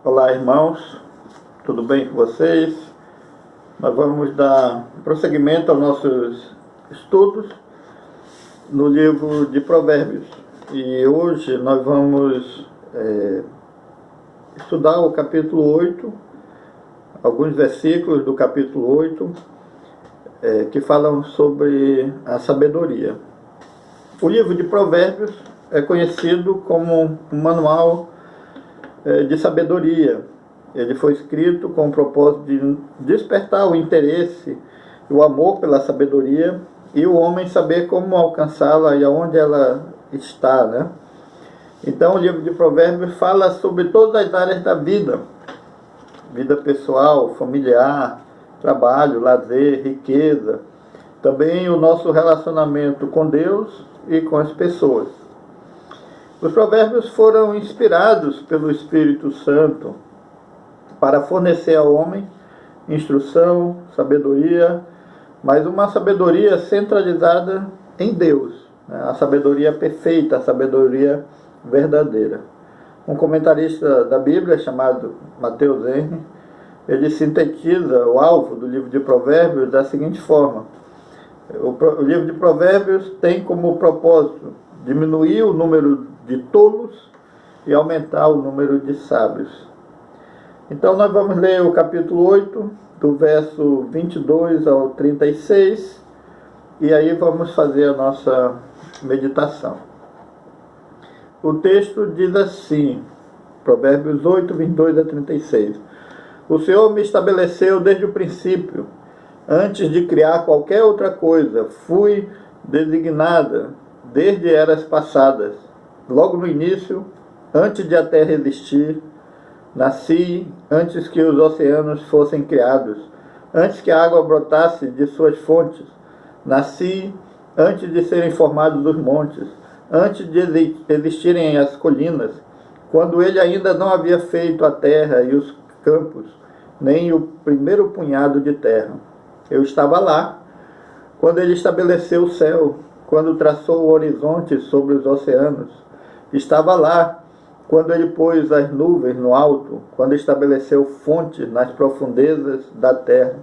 Olá, irmãos, tudo bem com vocês? Nós vamos dar prosseguimento aos nossos estudos no livro de Provérbios. E hoje nós vamos estudar o capítulo 8, alguns versículos do capítulo 8, que falam sobre a sabedoria. O livro de Provérbios é conhecido como um manual de sabedoria. Ele foi escrito com o propósito de despertar o interesse e o amor pela sabedoria e o homem saber como alcançá-la e aonde ela está, né? Então o livro de Provérbios fala sobre todas as áreas da vida: vida pessoal, familiar, trabalho, lazer, riqueza, também o nosso relacionamento com Deus e com as pessoas. Os provérbios foram inspirados pelo Espírito Santo para fornecer ao homem instrução, sabedoria, mas uma sabedoria centralizada em Deus, né? A sabedoria perfeita, a sabedoria verdadeira. Um comentarista da Bíblia chamado Mateus Henry, ele sintetiza o alvo do livro de Provérbios da seguinte forma: o livro de Provérbios tem como propósito diminuir o número de tolos e aumentar o número de sábios. Então nós vamos ler o capítulo 8, do verso 22 ao 36, e aí vamos fazer a nossa meditação. O texto diz assim, Provérbios 8, 22 a 36. O Senhor me estabeleceu desde o princípio, antes de criar qualquer outra coisa. Fui designada desde eras passadas. Logo no início, antes de a terra existir, nasci antes que os oceanos fossem criados, antes que a água brotasse de suas fontes. Nasci antes de serem formados os montes, antes de existirem as colinas, quando ele ainda não havia feito a terra e os campos, nem o primeiro punhado de terra. Eu estava lá, quando ele estabeleceu o céu, quando traçou o horizonte sobre os oceanos. Estava lá, quando ele pôs as nuvens no alto, quando estabeleceu fontes nas profundezas da terra.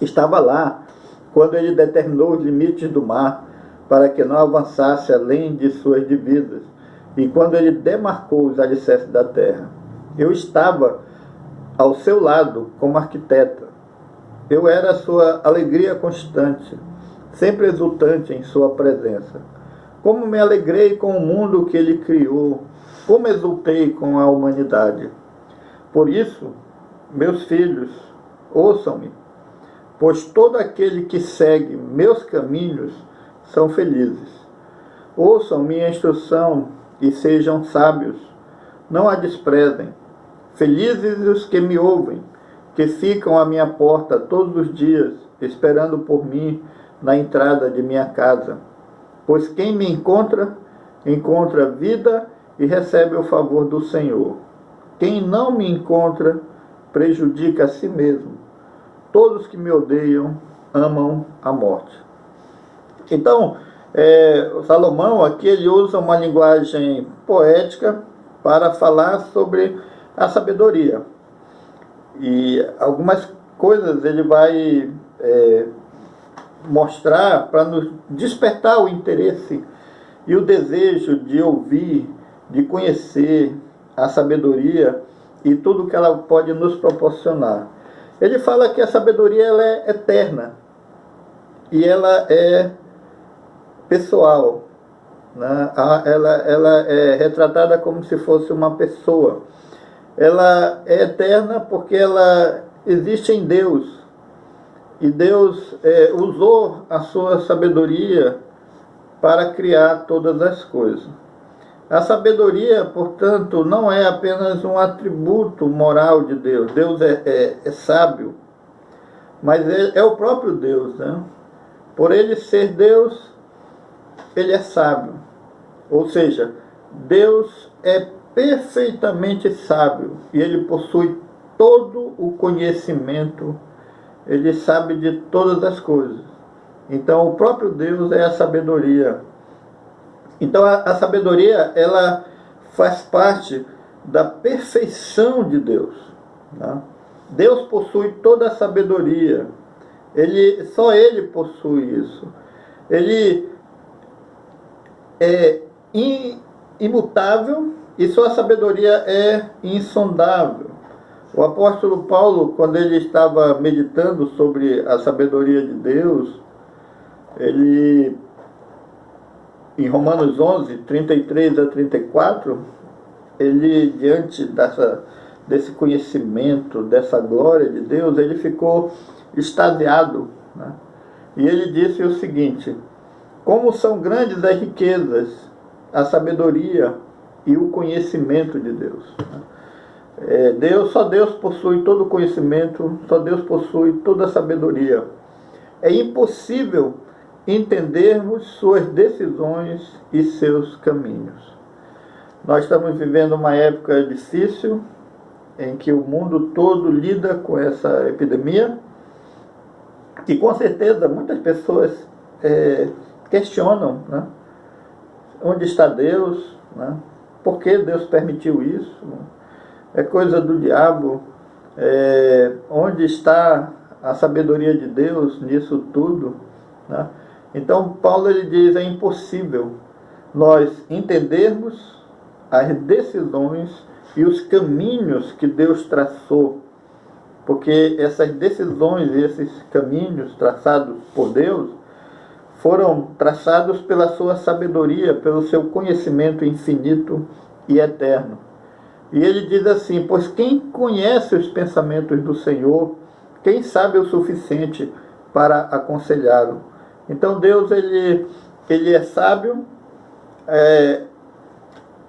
Estava lá, quando ele determinou os limites do mar, para que não avançasse além de suas divisas, e quando ele demarcou os alicerces da terra. Eu estava ao seu lado como arquiteta. Eu era a sua alegria constante, sempre exultante em sua presença. Como me alegrei com o mundo que ele criou, como exultei com a humanidade. Por isso, meus filhos, ouçam-me, pois todo aquele que segue meus caminhos são felizes. Ouçam minha instrução e sejam sábios, não a desprezem. Felizes os que me ouvem, que ficam à minha porta todos os dias, esperando por mim na entrada de minha casa. Pois quem me encontra, encontra vida e recebe o favor do Senhor. Quem não me encontra, prejudica a si mesmo. Todos que me odeiam amam a morte. Então, Salomão aqui ele usa uma linguagem poética para falar sobre a sabedoria. E algumas coisas ele vai mostrar para nos despertar o interesse e o desejo de ouvir, de conhecer a sabedoria e tudo que ela pode nos proporcionar. Ele fala que a sabedoria ela é eterna e ela é pessoal, né? Ela é retratada como se fosse uma pessoa. Ela é eterna porque ela existe em Deus. E Deus usou a sua sabedoria para criar todas as coisas. A sabedoria, portanto, não é apenas um atributo moral de Deus. Deus é sábio, mas é o próprio Deus, né? Por ele ser Deus, ele é sábio. Ou seja, Deus é perfeitamente sábio e ele possui todo o conhecimento. Ele sabe de todas as coisas. Então, o próprio Deus é a sabedoria. Então, a sabedoria, ela faz parte da perfeição de Deus, né? Deus possui toda a sabedoria. Só Ele possui isso. Ele é imutável e sua sabedoria é insondável. O apóstolo Paulo, quando ele estava meditando sobre a sabedoria de Deus, ele, em Romanos 11, 33 a 34, ele, diante desse conhecimento, dessa glória de Deus, ele ficou extasiado, né? E ele disse o seguinte: como são grandes as riquezas, a sabedoria e o conhecimento de Deus. Só Deus possui todo o conhecimento, só Deus possui toda a sabedoria. É impossível entendermos suas decisões e seus caminhos. Nós estamos vivendo uma época difícil, em que o mundo todo lida com essa epidemia, e com certeza muitas pessoas questionam, né? Onde está Deus, né? Por que Deus permitiu isso? É coisa do diabo. Onde está a sabedoria de Deus nisso tudo, né? Então Paulo ele diz: é impossível nós entendermos as decisões e os caminhos que Deus traçou, porque essas decisões e esses caminhos traçados por Deus foram traçados pela sua sabedoria, pelo seu conhecimento infinito e eterno. E ele diz assim: pois quem conhece os pensamentos do Senhor, quem sabe o suficiente para aconselhá-lo? Então Deus ele é sábio,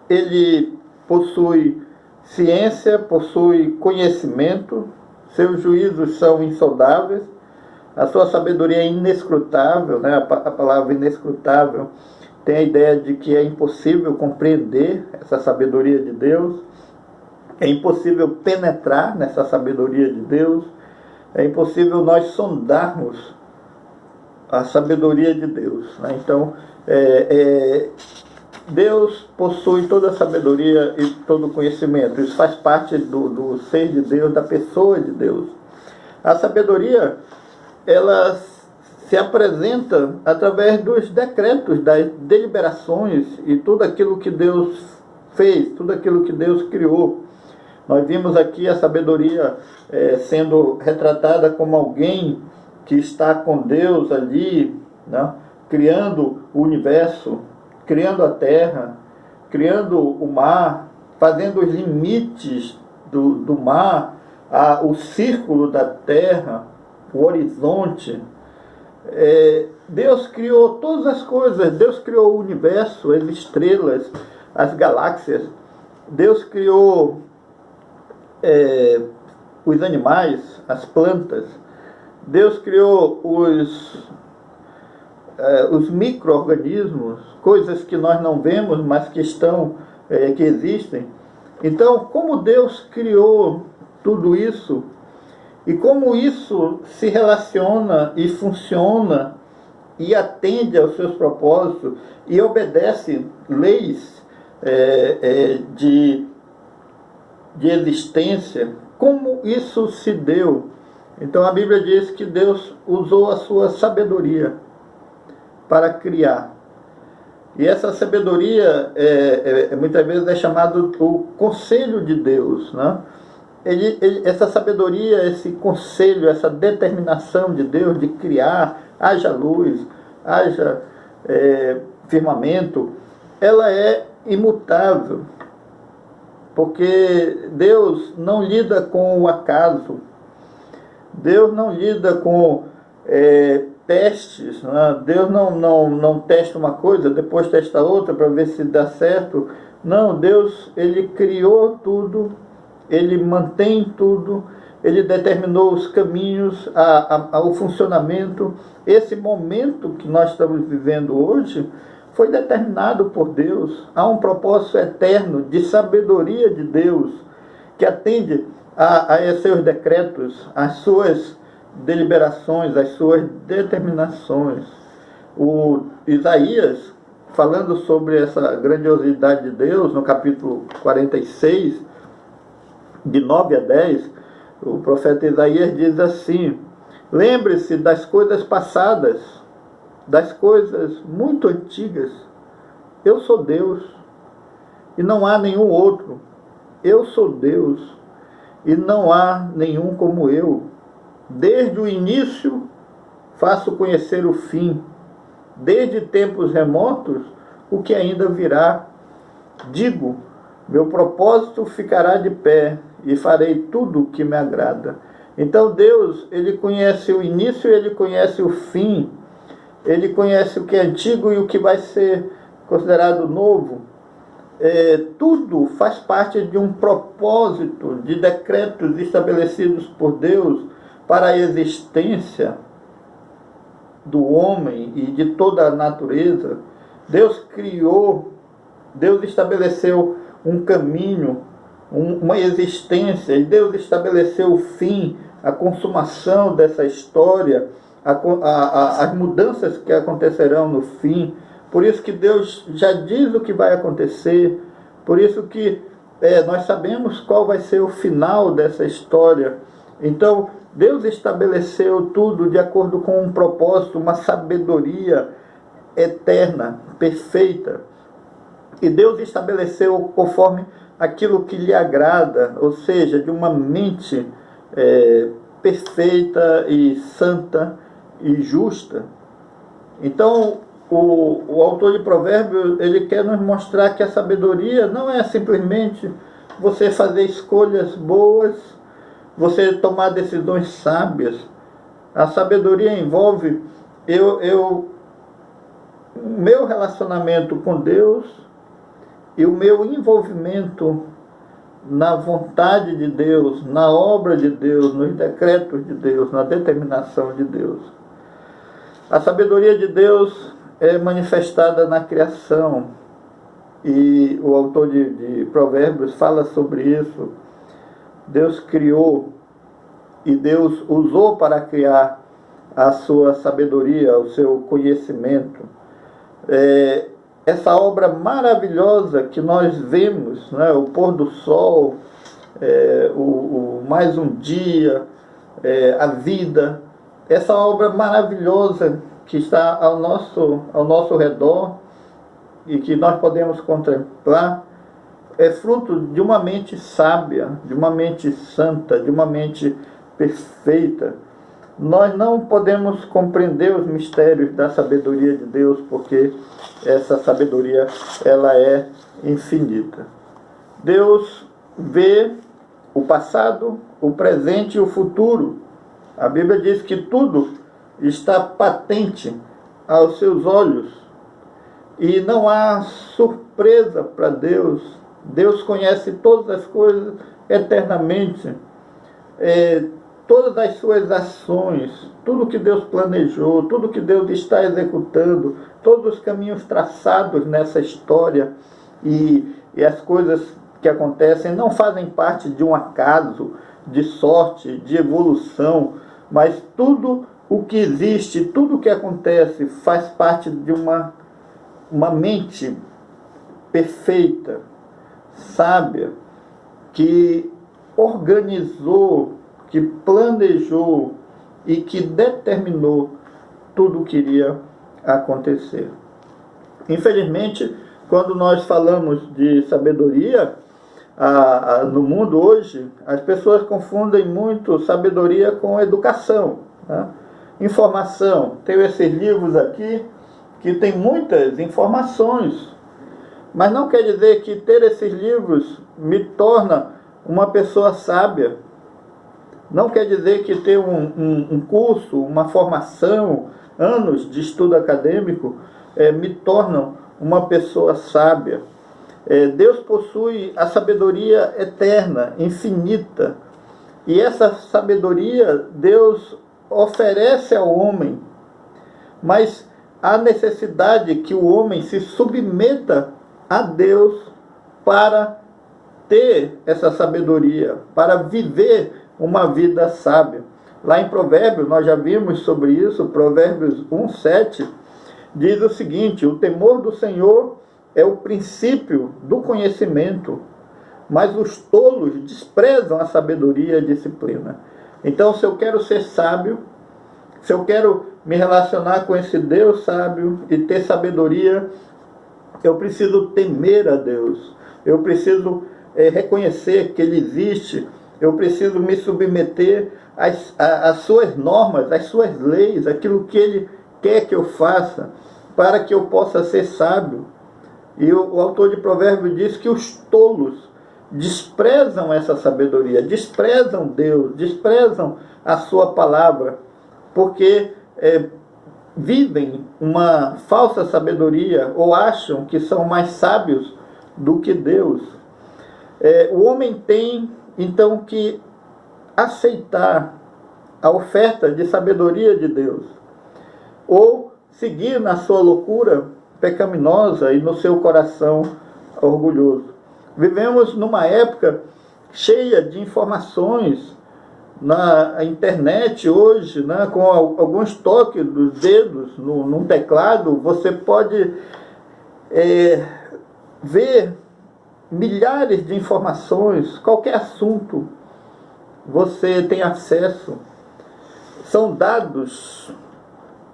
ele possui ciência, possui conhecimento, seus juízos são insondáveis, a sua sabedoria é inescrutável, né? A palavra inescrutável tem a ideia de que é impossível compreender essa sabedoria de Deus, é impossível penetrar nessa sabedoria de Deus, é impossível nós sondarmos a sabedoria de Deus, né? Então, Deus possui toda a sabedoria e todo o conhecimento. Isso faz parte do ser de Deus, da pessoa de Deus. A sabedoria, ela se apresenta através dos decretos, das deliberações e tudo aquilo que Deus fez, tudo aquilo que Deus criou. Nós vimos aqui a sabedoria sendo retratada como alguém que está com Deus ali, né? Criando o universo, criando a terra, criando o mar, fazendo os limites do mar, o círculo da terra, o horizonte. Deus criou todas as coisas. Deus criou o universo, as estrelas, as galáxias. Deus criou os animais, as plantas. Deus criou os micro-organismos, coisas que nós não vemos, mas que que existem. Então, como Deus criou tudo isso, e como isso se relaciona e funciona e atende aos seus propósitos e obedece leis de existência, como isso se deu? Então a Bíblia diz que Deus usou a sua sabedoria para criar. E essa sabedoria muitas vezes é chamado o conselho de Deus, né? Essa sabedoria, esse conselho, essa determinação de Deus de criar, haja luz, haja firmamento, ela é imutável, porque Deus não lida com o acaso, Deus não lida com testes, né? Deus não testa uma coisa, depois testa outra para ver se dá certo. Não, Deus, Ele criou tudo, Ele mantém tudo, Ele determinou os caminhos, o funcionamento. Esse momento que nós estamos vivendo hoje foi determinado por Deus. Há um propósito eterno de sabedoria de Deus que atende a seus decretos, às suas deliberações, às suas determinações. O Isaías, falando sobre essa grandiosidade de Deus, no capítulo 46, de 9 a 10, o profeta Isaías diz assim: lembre-se das coisas passadas, das coisas muito antigas. Eu sou Deus e não há nenhum outro. Eu sou Deus e não há nenhum como eu. Desde o início faço conhecer o fim. Desde tempos remotos, o que ainda virá. Digo, meu propósito ficará de pé e farei tudo o que me agrada. Então Deus, Ele conhece o início e Ele conhece o fim. Ele conhece o que é antigo e o que vai ser considerado novo. Tudo faz parte de um propósito, de decretos estabelecidos por Deus para a existência do homem e de toda a natureza. Deus criou, Deus estabeleceu um caminho, uma existência, e Deus estabeleceu o fim, a consumação dessa história, as mudanças que acontecerão no fim. Por isso que Deus já diz o que vai acontecer, por isso que nós sabemos qual vai ser o final dessa história. Então, Deus estabeleceu tudo de acordo com um propósito, uma sabedoria eterna, perfeita. E Deus estabeleceu conforme aquilo que lhe agrada, ou seja, de uma mente perfeita e santa e justa. Então, o autor de Provérbios, ele quer nos mostrar que a sabedoria não é simplesmente você fazer escolhas boas, você tomar decisões sábias. A sabedoria envolve o meu relacionamento com Deus e o meu envolvimento na vontade de Deus, na obra de Deus, nos decretos de Deus, na determinação de Deus. A sabedoria de Deus é manifestada na criação, e o autor de Provérbios fala sobre isso. Deus criou e Deus usou para criar a sua sabedoria, o seu conhecimento. Essa obra maravilhosa que nós vemos, né, o pôr do sol, mais um dia, a vida, essa obra maravilhosa que está ao nosso redor e que nós podemos contemplar, é fruto de uma mente sábia, de uma mente santa, de uma mente perfeita. Nós não podemos compreender os mistérios da sabedoria de Deus, porque essa sabedoria, ela é infinita. Deus vê o passado, o presente e o futuro. A Bíblia diz que tudo está patente aos seus olhos e não há surpresa para Deus. Deus conhece todas as coisas eternamente, todas as suas ações, tudo que Deus planejou, tudo que Deus está executando, todos os caminhos traçados nessa história, e as coisas que acontecem não fazem parte de um acaso, de sorte, de evolução, mas tudo o que existe, tudo o que acontece faz parte de uma mente perfeita, sábia, que organizou, que planejou e que determinou tudo o que iria acontecer. Infelizmente, quando nós falamos de sabedoria, no mundo hoje, as pessoas confundem muito sabedoria com educação, né? Informação. Tenho esses livros aqui que tem muitas informações, mas não quer dizer que ter esses livros me torna uma pessoa sábia. Não quer dizer que ter um curso, uma formação, anos de estudo acadêmico me tornam uma pessoa sábia. Deus possui a sabedoria eterna, infinita, e essa sabedoria Deus oferece ao homem, mas há necessidade que o homem se submeta a Deus para ter essa sabedoria, para viver uma vida sábia. Lá em Provérbios, nós já vimos sobre isso, Provérbios 1:7, diz o seguinte: o temor do Senhor é o princípio do conhecimento, mas os tolos desprezam a sabedoria e a disciplina. Então, se eu quero ser sábio, se eu quero me relacionar com esse Deus sábio e ter sabedoria, eu preciso temer a Deus, eu preciso reconhecer que Ele existe, eu preciso me submeter às suas normas, às suas leis, aquilo que Ele quer que eu faça, para que eu possa ser sábio. E o autor de Provérbios diz que os tolos desprezam essa sabedoria, desprezam Deus, desprezam a sua palavra, porque vivem uma falsa sabedoria ou acham que são mais sábios do que Deus. O homem tem, então, que aceitar a oferta de sabedoria de Deus, ou seguir na sua loucura pecaminosa e no seu coração orgulhoso. Vivemos numa época cheia de informações na internet hoje, né, com alguns toques dos dedos num teclado, você pode ver milhares de informações, qualquer assunto você tem acesso. São dados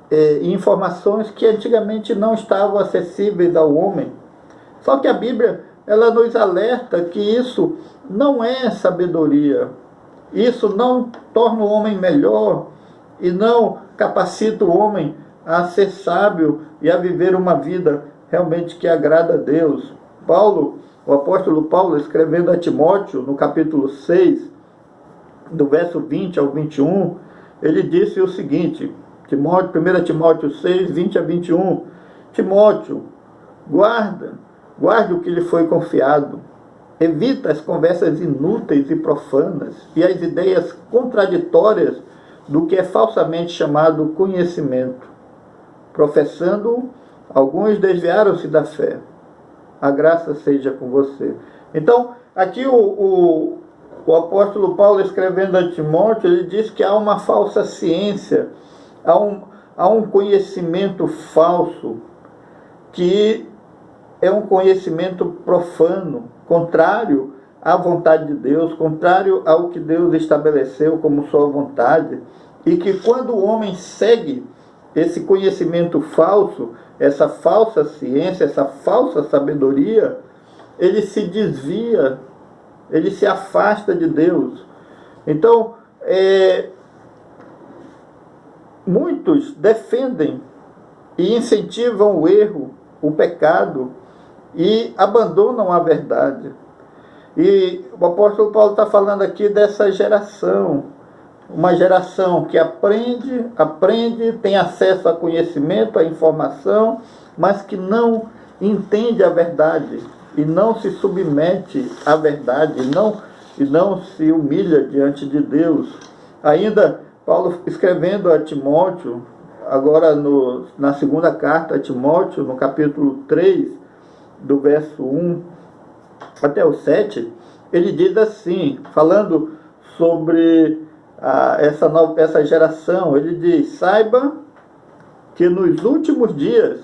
e informações que antigamente não estavam acessíveis ao homem. Só que a Bíblia, ela nos alerta que isso não é sabedoria. Isso não torna o homem melhor e não capacita o homem a ser sábio e a viver uma vida realmente que agrada a Deus. O apóstolo Paulo, escrevendo a Timóteo, no capítulo 6, do verso 20 ao 21, ele disse o seguinte, 1 Timóteo 6, 20 a 21, Timóteo, guarde o que lhe foi confiado, evita as conversas inúteis e profanas e as ideias contraditórias do que é falsamente chamado conhecimento. Professando, alguns desviaram-se da fé. A graça seja com você. Então, aqui o apóstolo Paulo, escrevendo a Timóteo, ele diz que há uma falsa ciência, há um conhecimento falso, que é um conhecimento profano, contrário à vontade de Deus, contrário ao que Deus estabeleceu como sua vontade, e que quando o homem segue esse conhecimento falso, essa falsa ciência, essa falsa sabedoria, ele se desvia, ele se afasta de Deus. Então, muitos defendem e incentivam o erro, o pecado, e abandonam a verdade. E o apóstolo Paulo está falando aqui dessa geração, uma geração que aprende, tem acesso a conhecimento, a informação, mas que não entende a verdade e não se submete à verdade e não se humilha diante de Deus. Ainda Paulo, escrevendo a Timóteo, agora na segunda carta a Timóteo, no capítulo 3, do verso 1 até o 7, ele diz assim, falando sobre essa geração, ele diz: saiba que nos últimos dias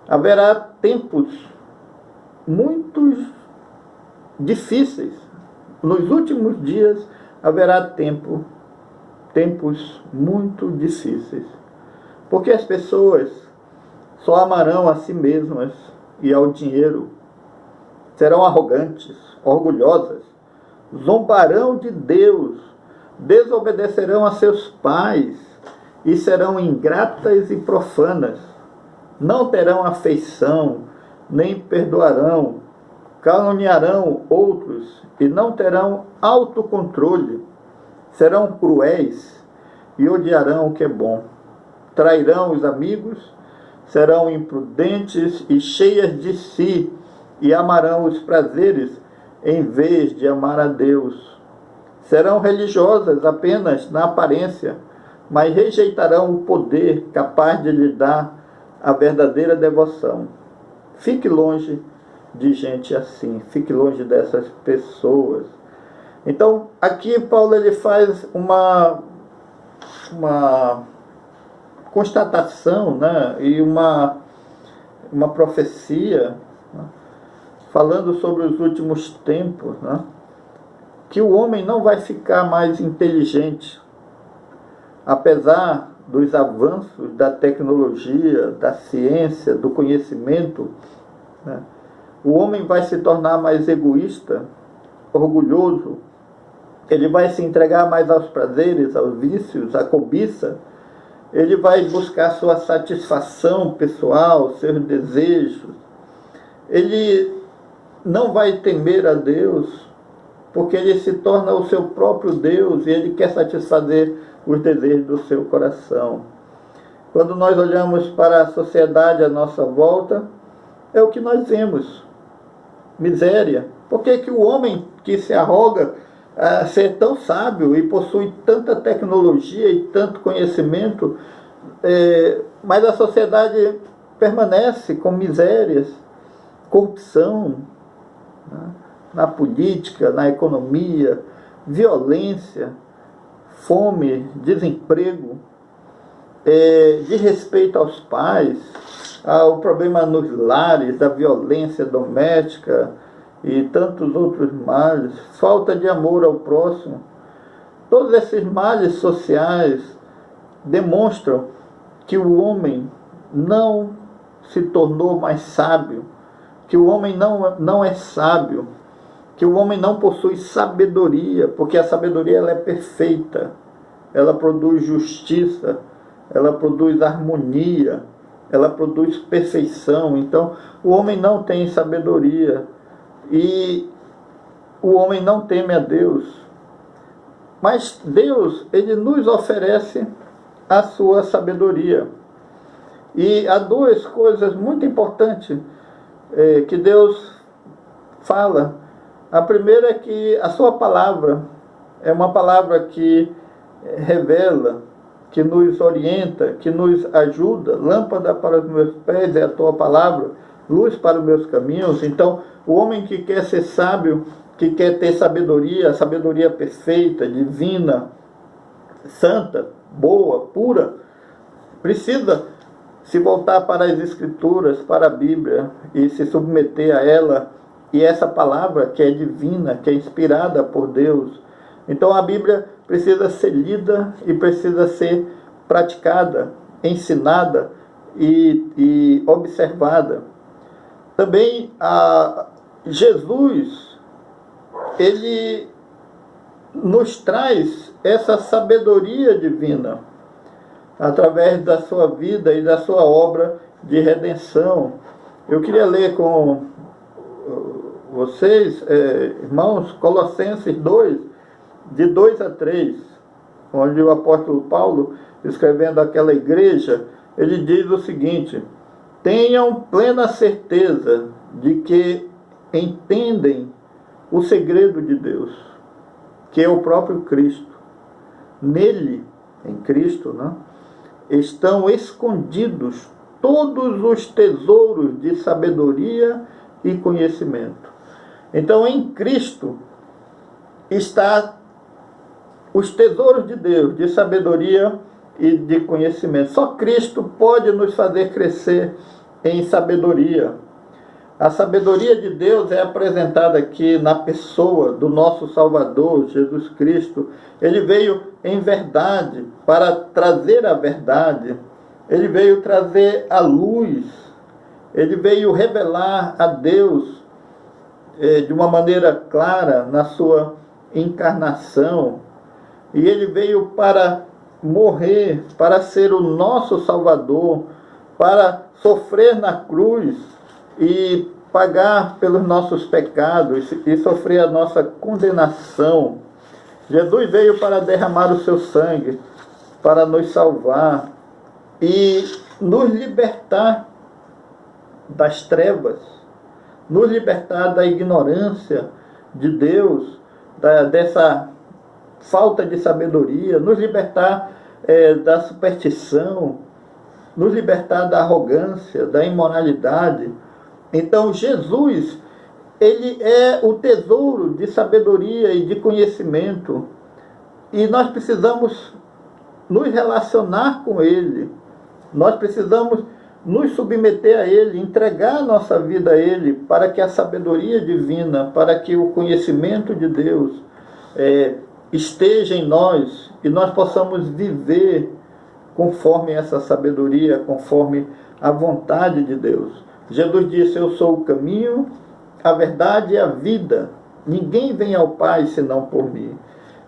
haverá tempos muito difíceis. Nos últimos dias haverá tempos muito difíceis. Porque as pessoas só amarão a si mesmas e ao dinheiro. Serão arrogantes, orgulhosas, zombarão de Deus, desobedecerão a seus pais e serão ingratas e profanas. Não terão afeição, nem perdoarão, caluniarão outros e não terão autocontrole. Serão cruéis e odiarão o que é bom. Trairão os amigos, serão imprudentes e cheias de si, e amarão os prazeres em vez de amar a Deus. Serão religiosas apenas na aparência, mas rejeitarão o poder capaz de lhe dar a verdadeira devoção. Fique longe de gente assim, fique longe dessas pessoas. Então, aqui Paulo ele faz uma constatação, né, e uma profecia, né, falando sobre os últimos tempos, né, que o homem não vai ficar mais inteligente, apesar dos avanços da tecnologia, da ciência, do conhecimento, né, o homem vai se tornar mais egoísta, orgulhoso, ele vai se entregar mais aos prazeres, aos vícios, à cobiça, ele vai buscar sua satisfação pessoal, seus desejos, ele não vai temer a Deus, porque ele se torna o seu próprio Deus e ele quer satisfazer os desejos do seu coração. Quando nós olhamos para a sociedade à nossa volta, é o que nós vemos: miséria. Por que o homem que se arroga a ser tão sábio e possui tanta tecnologia e tanto conhecimento, mas a sociedade permanece com misérias, corrupção, né, na política, na economia, violência, fome, desemprego, desrespeito aos pais, o problema nos lares, da violência doméstica e tantos outros males, falta de amor ao próximo. Todos esses males sociais demonstram que o homem não se tornou mais sábio, que o homem não é sábio, que o homem não possui sabedoria, porque a sabedoria ela é perfeita, ela produz justiça, ela produz harmonia, ela produz perfeição. Então, o homem não tem sabedoria e o homem não teme a Deus. Mas Deus, ele nos oferece a sua sabedoria. E há duas coisas muito importantes que Deus fala. A primeira é que a sua palavra é uma palavra que revela, que nos orienta, que nos ajuda. Lâmpada para os meus pés é a tua palavra, luz para os meus caminhos. Então, o homem que quer ser sábio, que quer ter sabedoria, a sabedoria perfeita, divina, santa, boa, pura, precisa se voltar para as Escrituras, para a Bíblia, e se submeter a ela, e essa palavra que é divina, que é inspirada por Deus. Então a Bíblia precisa ser lida e precisa ser praticada, ensinada e observada. Também Jesus, ele nos traz essa sabedoria divina através da sua vida e da sua obra de redenção. Eu queria ler com vocês, irmãos, Colossenses 2, de 2 a 3, onde o apóstolo Paulo, escrevendo àquela igreja, ele diz o seguinte: tenham plena certeza de que entendem o segredo de Deus, que é o próprio Cristo. Nele, em Cristo, né, estão escondidos todos os tesouros de sabedoria e conhecimento. Então, em Cristo está os tesouros de Deus, de sabedoria e de conhecimento. Só Cristo pode nos fazer crescer em sabedoria. A sabedoria de Deus é apresentada aqui na pessoa do nosso Salvador, Jesus Cristo. Ele veio em verdade para trazer a verdade. Ele veio trazer a luz. Ele veio revelar a Deus de uma maneira clara na sua encarnação. E ele veio para morrer, para ser o nosso Salvador, para sofrer na cruz e pagar pelos nossos pecados e sofrer a nossa condenação. Jesus veio para derramar o seu sangue, para nos salvar e nos libertar das trevas, nos libertar da ignorância de Deus, dessa falta de sabedoria, nos libertar da superstição, nos libertar da arrogância, da imoralidade. Então Jesus, ele é o tesouro de sabedoria e de conhecimento, e nós precisamos nos relacionar com ele, Nós precisamos nos submeter a Ele, entregar a nossa vida a Ele, para que a sabedoria divina, para que o conhecimento de Deus esteja em nós e nós possamos viver conforme essa sabedoria, conforme a vontade de Deus. Jesus disse: eu sou o caminho, a verdade e a vida. Ninguém vem ao Pai senão por mim.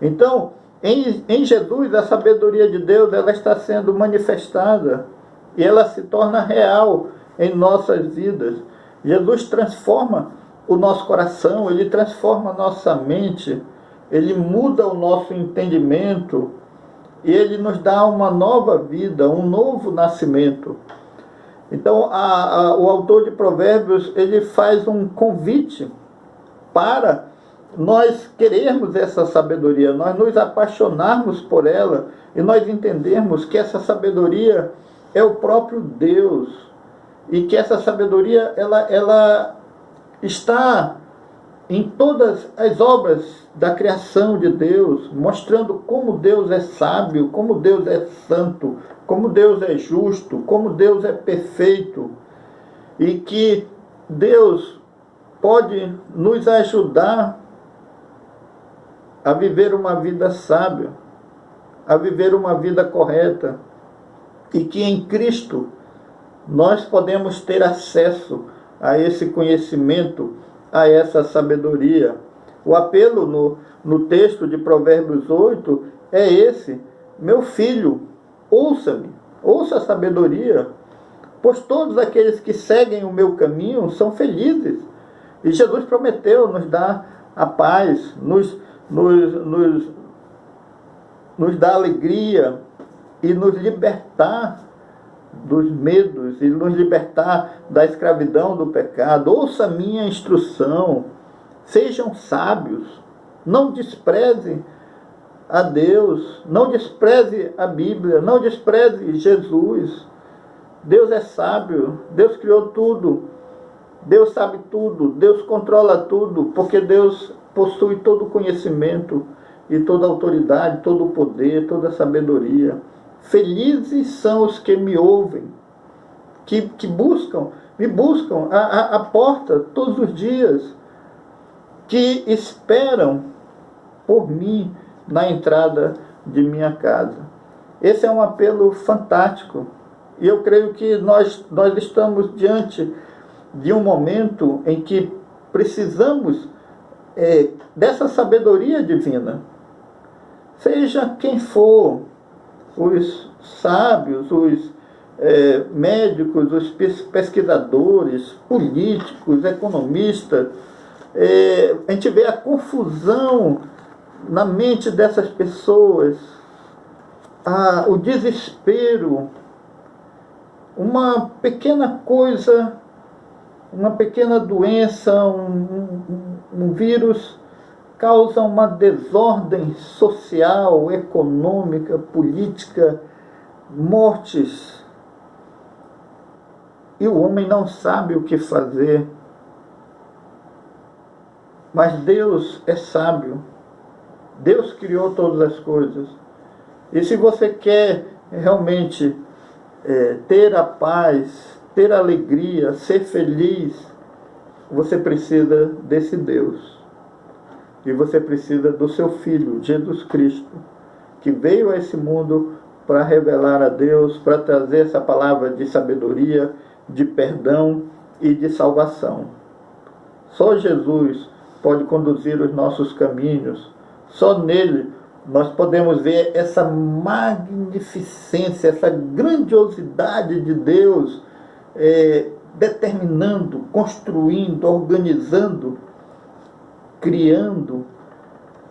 Então, em Jesus, a sabedoria de Deus, ela está sendo manifestada e ela se torna real em nossas vidas. Jesus transforma o nosso coração, Ele transforma a nossa mente, Ele muda o nosso entendimento e Ele nos dá uma nova vida, um novo nascimento. Então, o autor de Provérbios, ele faz um convite para nós querermos essa sabedoria, nós nos apaixonarmos por ela e nós entendermos que essa sabedoria é o próprio Deus e que essa sabedoria ela está em todas as obras da criação de Deus, mostrando como Deus é sábio, como Deus é santo, como Deus é justo, como Deus é perfeito e que Deus pode nos ajudar a viver uma vida sábia, a viver uma vida correta e que em Cristo nós podemos ter acesso a esse conhecimento, a essa sabedoria. O apelo no texto de Provérbios 8 é esse: meu filho, ouça-me, ouça a sabedoria, pois todos aqueles que seguem o meu caminho são felizes. E Jesus prometeu nos dar a paz, nos dar alegria e nos libertar dos medos e nos libertar da escravidão do pecado. Ouça a minha instrução, sejam sábios, não desprezem a Deus, não despreze a Bíblia, não despreze Jesus. Deus é sábio, Deus criou tudo, Deus sabe tudo, Deus controla tudo, porque Deus possui todo o conhecimento e toda a autoridade, todo o poder, toda a sabedoria. Felizes são os que me ouvem, que me buscam a porta todos os dias, que esperam por mim na entrada de minha casa. Esse é um apelo fantástico. E eu creio que nós estamos diante de um momento em que precisamos dessa sabedoria divina. Seja quem for, os sábios, os médicos, os pesquisadores, políticos, economistas, a gente vê a confusão na mente dessas pessoas, o desespero, uma pequena coisa, uma pequena doença, um vírus causa uma desordem social, econômica, política, mortes. E o homem não sabe o que fazer. Mas Deus é sábio. Deus criou todas as coisas. E se você quer realmente ter a paz, ter a alegria, ser feliz, você precisa desse Deus. E você precisa do seu Filho, Jesus Cristo, que veio a esse mundo para revelar a Deus, para trazer essa palavra de sabedoria, de perdão e de salvação. Só Jesus pode conduzir os nossos caminhos. Só nele nós podemos ver essa magnificência, essa grandiosidade de Deus determinando, construindo, organizando, criando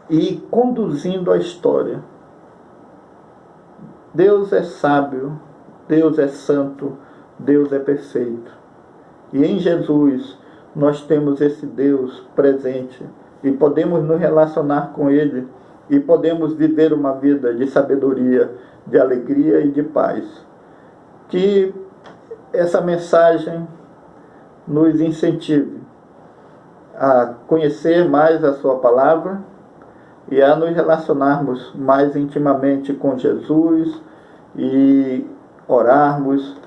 e conduzindo a história. Deus é sábio, Deus é santo, Deus é perfeito. E em Jesus nós temos esse Deus presente e podemos nos relacionar com Ele e podemos viver uma vida de sabedoria, de alegria e de paz. Que essa mensagem nos incentive a conhecer mais a sua palavra e a nos relacionarmos mais intimamente com Jesus e orarmos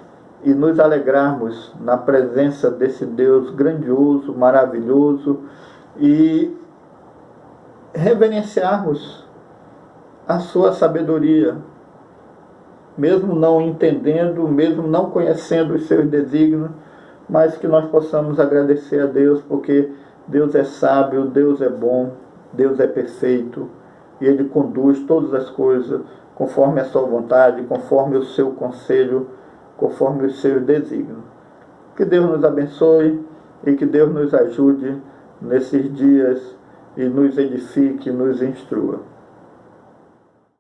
e nos alegrarmos na presença desse Deus grandioso, maravilhoso, e reverenciarmos a sua sabedoria, mesmo não entendendo, mesmo não conhecendo os seus desígnios, mas que nós possamos agradecer a Deus, porque Deus é sábio, Deus é bom, Deus é perfeito, e Ele conduz todas as coisas conforme a sua vontade, conforme o seu conselho, conforme os seus desígnios. Que Deus nos abençoe e que Deus nos ajude nesses dias e nos edifique, nos instrua.